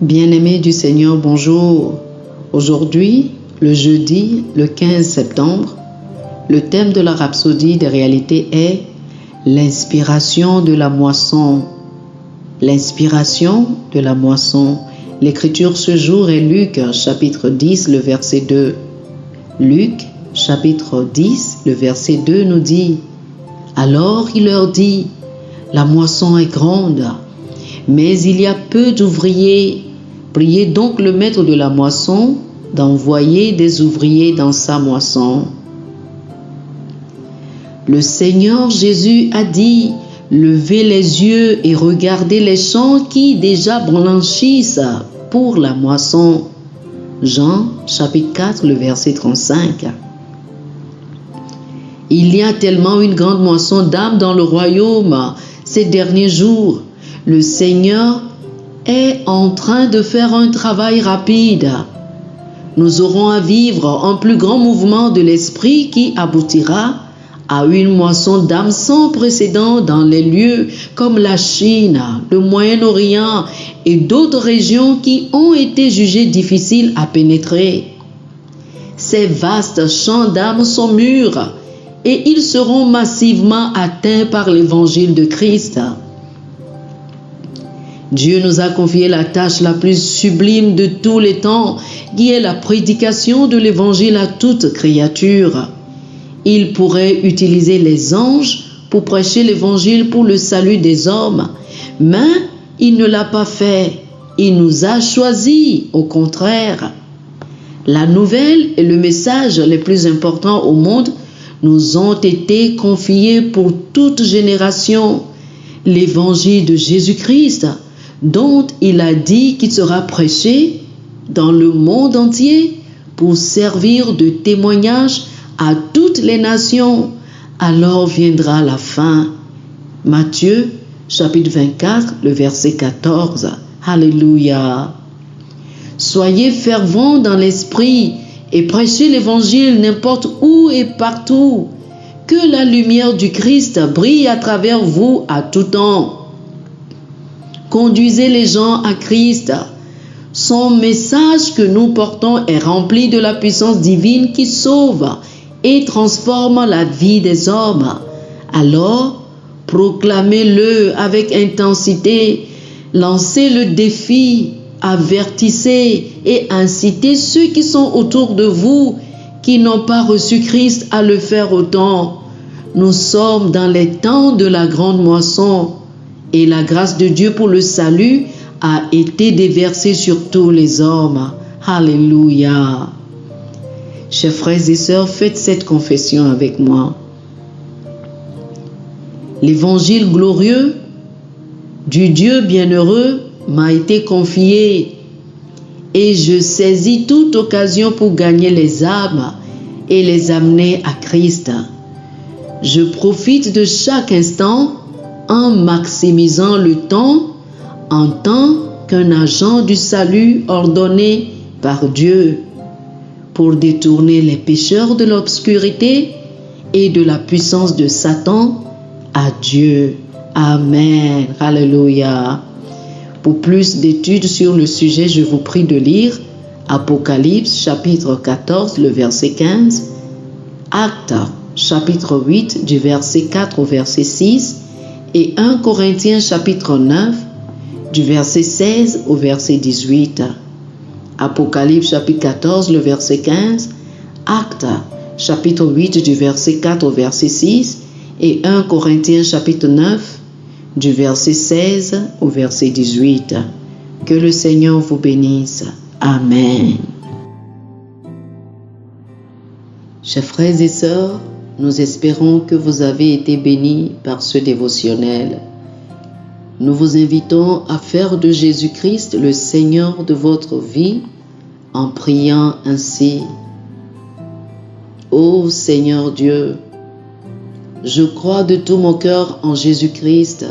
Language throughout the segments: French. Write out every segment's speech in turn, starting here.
Bien-aimés du Seigneur, bonjour. Aujourd'hui, le jeudi, le 15 septembre, le thème de la rhapsodie des réalités est l'inspiration de la moisson. L'inspiration de la moisson. L'écriture ce jour est Luc, chapitre 10, le verset 2. Luc, chapitre 10, le verset 2 nous dit « Alors il leur dit, la moisson est grande, mais il y a peu d'ouvriers. Priez donc le maître de la moisson d'envoyer des ouvriers dans sa moisson. » Le Seigneur Jésus a dit, « Levez les yeux et regardez les champs qui déjà blanchissent pour la moisson. » Jean, chapitre 4, le verset 35. Il y a tellement une grande moisson d'âmes dans le royaume ces derniers jours. Le Seigneur est en train de faire un travail rapide. Nous aurons à vivre un plus grand mouvement de l'esprit qui aboutira à une moisson d'âmes sans précédent dans les lieux comme la Chine, le Moyen-Orient et d'autres régions qui ont été jugées difficiles à pénétrer. Ces vastes champs d'âmes sont mûrs et ils seront massivement atteints par l'évangile de Christ. Dieu nous a confié la tâche la plus sublime de tous les temps, qui est la prédication de l'évangile à toute créature. Il pourrait utiliser les anges pour prêcher l'évangile pour le salut des hommes, mais il ne l'a pas fait. Il nous a choisis, au contraire. La nouvelle et le message les plus importants au monde nous ont été confiés pour toute génération. L'évangile de Jésus-Christ, dont il a dit qu'il sera prêché dans le monde entier pour servir de témoignage à toutes les nations. Alors viendra la fin. Matthieu, chapitre 24, le verset 14. Alléluia. Soyez fervents dans l'esprit et prêchez l'évangile n'importe où et partout. Que la lumière du Christ brille à travers vous à tout temps. Conduisez les gens à Christ. Son message que nous portons est rempli de la puissance divine qui sauve et transforme la vie des hommes. Alors, proclamez-le avec intensité, lancez le défi, avertissez et incitez ceux qui sont autour de vous qui n'ont pas reçu Christ à le faire autant. Nous sommes dans les temps de la grande moisson et la grâce de Dieu pour le salut a été déversée sur tous les hommes. Alléluia. Chers frères et sœurs, faites cette confession avec moi. L'évangile glorieux du Dieu bienheureux m'a été confié et je saisis toute occasion pour gagner les âmes et les amener à Christ. Je profite de chaque instant en maximisant le temps en tant qu'un agent du salut ordonné par Dieu pour détourner les pécheurs de l'obscurité et de la puissance de Satan à Dieu. Amen. Alléluia. Pour plus d'études sur le sujet, je vous prie de lire Apocalypse chapitre 14, le verset 15, Actes chapitre 8 du verset 4 au verset 6 et 1 Corinthiens chapitre 9 du verset 16 au verset 18. Apocalypse chapitre 14, le verset 15, Actes chapitre 8 du verset 4 au verset 6 et 1 Corinthiens chapitre 9 du verset 16 au verset 18. Que le Seigneur vous bénisse. Amen. Chers frères et sœurs, nous espérons que vous avez été bénis par ce dévotionnel. Nous vous invitons à faire de Jésus-Christ le Seigneur de votre vie en priant ainsi. Ô Seigneur Dieu, je crois de tout mon cœur en Jésus-Christ,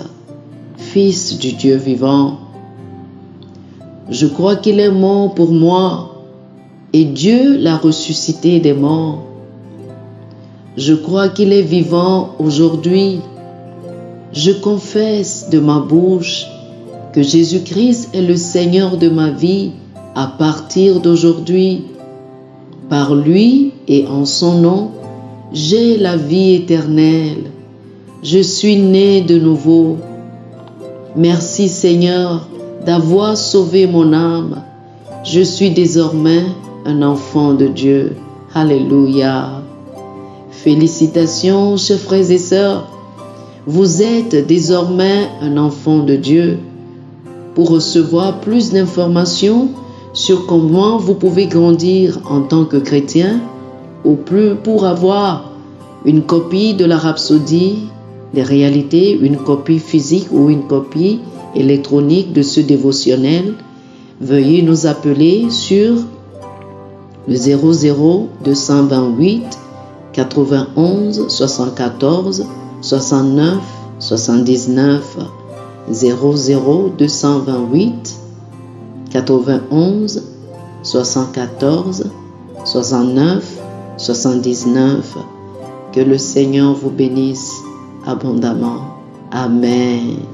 Fils du Dieu vivant. Je crois qu'il est mort pour moi et Dieu l'a ressuscité des morts. Je crois qu'il est vivant aujourd'hui. Je confesse de ma bouche que Jésus-Christ est le Seigneur de ma vie à partir d'aujourd'hui. Par lui et en son nom, j'ai la vie éternelle. Je suis né de nouveau. Merci Seigneur d'avoir sauvé mon âme. Je suis désormais un enfant de Dieu. Alléluia. Félicitations, chers frères et sœurs. Vous êtes désormais un enfant de Dieu. Pour recevoir plus d'informations sur comment vous pouvez grandir en tant que chrétien, ou plus pour avoir une copie de la Rhapsodie des réalités, une copie physique ou une copie électronique de ce dévotionnel, veuillez nous appeler sur le 00 228 91 74 69 79 00 228 91 74 69 79. Que le Seigneur vous bénisse abondamment. Amen.